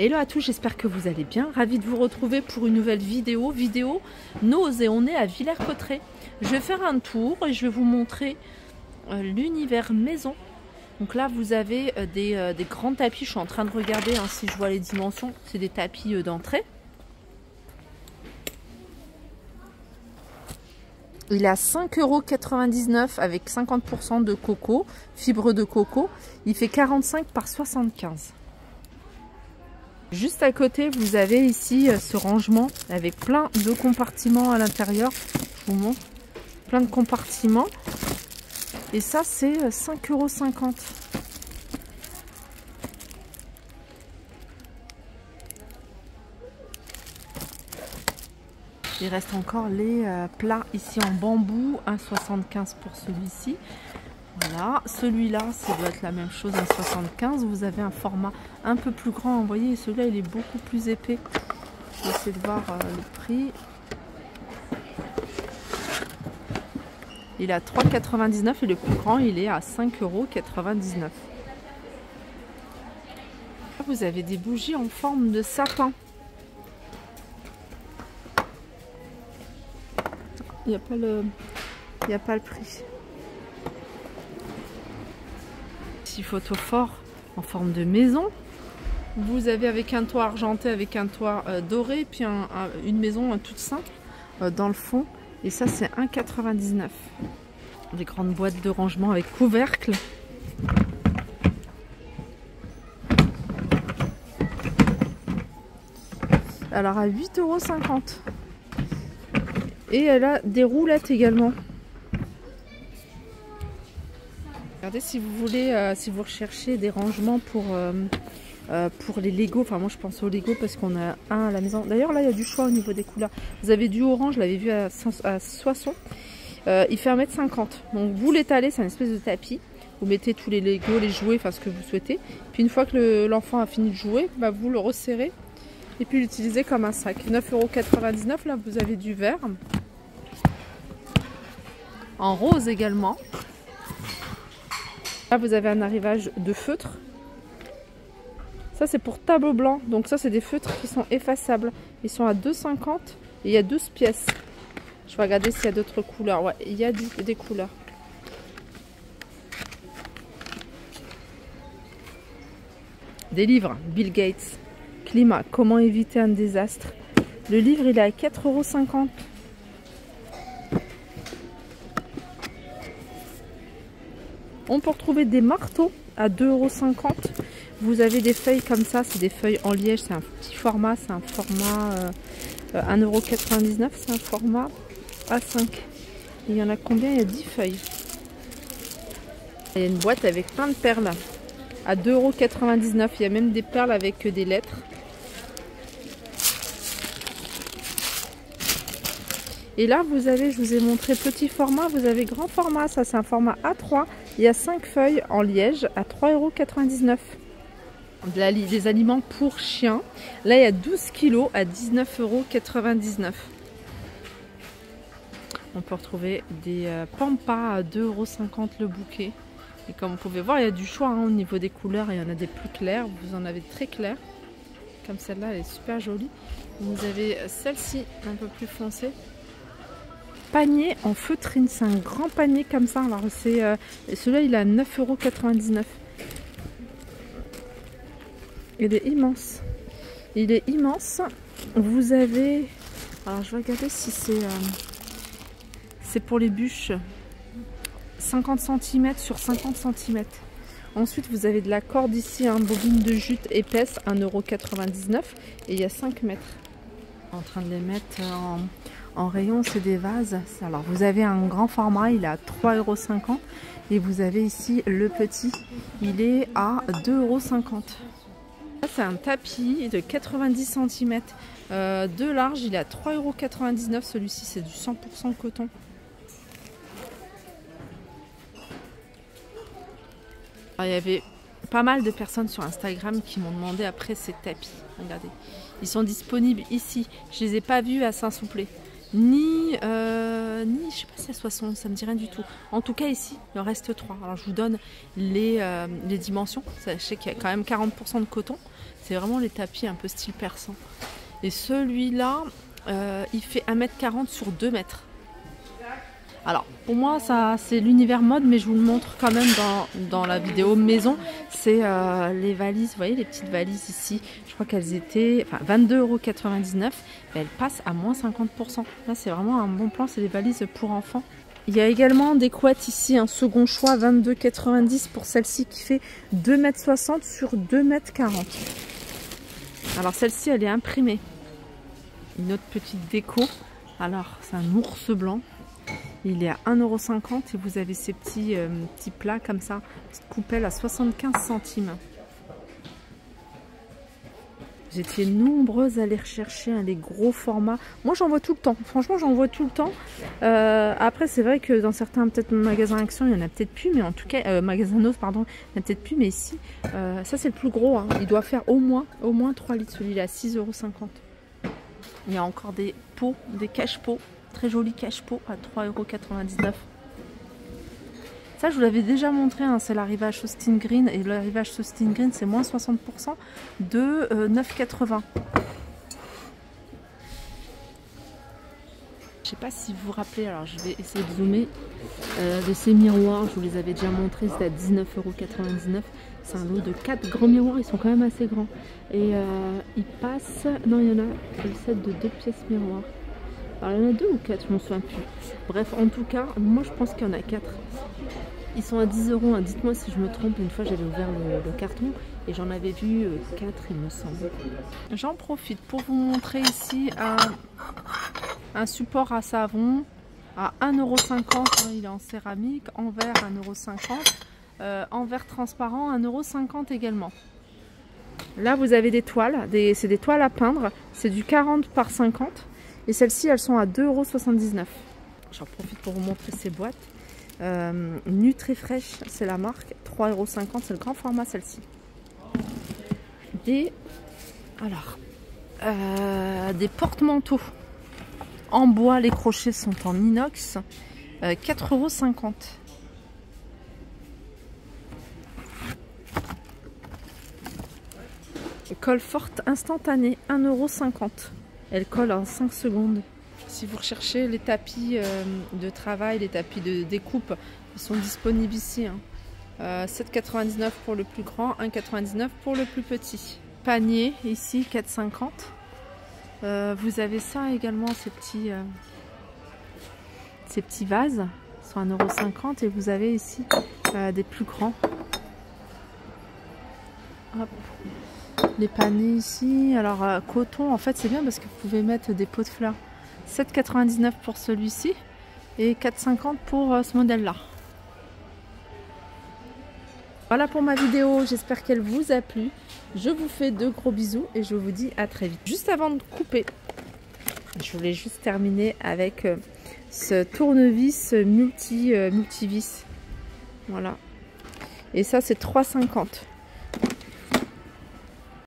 Hello à tous, j'espère que vous allez bien. Ravi de vous retrouver pour une nouvelle vidéo Nose, et on est à Villers-Cotterêts. Je vais faire un tour et je vais vous montrer l'univers maison. Donc là vous avez des grands tapis, je suis en train de regarder si je vois les dimensions. C'est des tapis d'entrée. Il est à 5,99 € avec 50% de coco, fibre de coco. Il fait 45 par 75. Juste à côté, vous avez ici ce rangement avec plein de compartiments à l'intérieur. Je vous montre. Plein de compartiments. Et ça, c'est 5,50 €. Il reste encore les plats ici en bambou. 1,75 € pour celui-ci. Voilà, celui-là, ça doit être la même chose, 1,75 €. Vous avez un format un peu plus grand. Vous voyez, celui-là, il est beaucoup plus épais. Je vais essayer de voir le prix. Il est à 3,99 € et le plus grand, il est à 5,99 €. Vous avez des bougies en forme de sapin. Il n'y a pas le prix. Petit photophore en forme de maison. Vous avez avec un toit argenté, avec un toit doré, puis une maison toute simple dans le fond. Et ça, c'est 1,99 €. Des grandes boîtes de rangement avec couvercle. Alors à 8,50 €. Et elle a des roulettes également. Regardez, si vous voulez, si vous recherchez des rangements pour les Lego. Enfin, moi je pense aux Lego parce qu'on a un à la maison. D'ailleurs, là il y a du choix au niveau des couleurs. Vous avez du orange, je l'avais vu à Soissons. Il fait 1,50 m. Donc vous l'étalez, c'est une espèce de tapis. Vous mettez tous les Lego, les jouets, enfin ce que vous souhaitez. Puis une fois que l'enfant a fini de jouer, bah, vous le resserrez et puis l'utilisez comme un sac. 9,99 €. Là vous avez du vert. En rose également. Là vous avez un arrivage de feutre. Ça c'est pour tableau blanc. Donc ça c'est des feutres qui sont effaçables. Ils sont à 2,50 € et il y a 12 pièces. Je vais regarder s'il y a d'autres couleurs. Ouais, il y a des couleurs. Des livres. Bill Gates. Climat. Comment éviter un désastre. Le livre il est à 4,50 €. On peut retrouver des marteaux à 2,50 €. Vous avez des feuilles comme ça, c'est des feuilles en liège, c'est un petit format, c'est un format 1,99 €, c'est un format A5. Il y en a combien? Il y a 10 feuilles. Il y a une boîte avec plein de perles à 2,99 €. Il y a même des perles avec des lettres. Et là, vous avez, je vous ai montré petit format, vous avez grand format. Ça, c'est un format A3. Il y a 5 feuilles en liège à 3,99 €. Des aliments pour chiens. Là, il y a 12 kilos à 19,99 €. On peut retrouver des pampas à 2,50 € le bouquet. Et comme vous pouvez voir, il y a du choix au niveau des couleurs. Il y en a des plus clairs. Vous en avez très clairs. Comme celle-là, elle est super jolie. Vous avez celle-ci, un peu plus foncée. Panier en feutrine, c'est un grand panier comme ça. Alors celui-là il est à 9,99 €. Il est immense. Il est immense. Vous avez, alors je vais regarder si c'est pour les bûches. 50 cm sur 50 cm. Ensuite vous avez de la corde ici, bobine de jute épaisse, 1,99 € et il y a 5 mètres. En train de les mettre en rayon, c'est des vases. Alors vous avez un grand format, il est à 3,50 € et vous avez ici le petit, il est à 2,50 €. Là c'est un tapis de 90 cm de large, il est à 3,99 €. Celui-ci c'est du 100% coton. Alors, il y avait pas mal de personnes sur Instagram qui m'ont demandé après ces tapis. Regardez, ils sont disponibles ici. Je les ai pas vus à Saint-Souplé. ni je sais pas si à 60, ça me dit rien du tout. En tout cas ici, il en reste 3. Alors je vous donne les dimensions. Sachez qu'il y a quand même 40% de coton. C'est vraiment les tapis un peu style persan. Et celui-là, il fait 1m40 sur 2 mètres. Alors pour moi ça c'est l'univers mode, mais je vous le montre quand même dans la vidéo maison. C'est les valises, vous voyez les petites valises ici, je crois qu'elles étaient 22,99 €, elles passent à moins 50%. Là c'est vraiment un bon plan, c'est des valises pour enfants. Il y a également des couettes ici, un second choix 22,90 € pour celle-ci qui fait 2,60 m sur 2,40 m. Alors celle-ci elle est imprimée. Une autre petite déco, alors c'est un ours blanc. Il est à 1,50 € et vous avez ces petits plats comme ça, petite coupelle à 75 centimes. J'étais nombreuse à aller rechercher les gros formats. Moi j'en vois tout le temps, franchement j'en vois tout le temps. Après c'est vrai que dans certains peut-être magasins Action il y en a peut-être plus, mais en tout cas magasin Nose pardon, il n'y en a peut-être plus, mais ici ça c'est le plus gros, hein. Il doit faire au moins 3 litres, celui-là à 6,50 €. Il y a encore des pots, des cache-pots. Très joli cache-pot à 3,99 €. Ça, je vous l'avais déjà montré, hein, c'est l'arrivage Austin Green. Et l'arrivage Austin Green, c'est moins 60% de 9,80 €. Je sais pas si vous vous rappelez, alors je vais essayer de zoomer. Ces miroirs, je vous les avais déjà montrés, c'était à 19,99 €. C'est un lot de 4 grands miroirs, ils sont quand même assez grands. Et ils passent... Non, il y en a le set de 2 pièces miroirs. Alors il y en a 2 ou 4, je m'en souviens plus. Bref, en tout cas, moi je pense qu'il y en a 4. Ils sont à 10 €, hein. Dites-moi si je me trompe. Une fois j'avais ouvert le carton et j'en avais vu 4 il me semble. J'en profite pour vous montrer ici un support à savon à 1,50 €. Hein, il est en céramique, en verre 1,50 €. En verre transparent 1,50 € également. Là vous avez des toiles, c'est des toiles à peindre. C'est du 40 par 50. Et celles-ci, elles sont à 2,79 €. J'en profite pour vous montrer ces boîtes. Nutrifresh, c'est la marque. 3,50 €, c'est le grand format, celle-ci. Des porte-manteaux en bois. Les crochets sont en inox. 4,50 €. Colle forte instantanée, 1,50 €. Elle colle en 5 secondes. Si vous recherchez les tapis de travail, les tapis de découpe, ils sont disponibles ici. Hein. 7,99 € pour le plus grand, 1,99 € pour le plus petit. Panier ici, 4,50 €. Vous avez ça également, ces petits vases, sont 1,50 € et vous avez ici des plus grands. Hop. Les paniers ici, alors coton, en fait c'est bien parce que vous pouvez mettre des pots de fleurs. 7,99 € pour celui-ci et 4,50 € pour ce modèle là. Voilà pour ma vidéo, j'espère qu'elle vous a plu. Je vous fais de gros bisous et je vous dis à très vite. Juste avant de couper, je voulais juste terminer avec ce tournevis multivis. Voilà. Et ça c'est 3,50 €.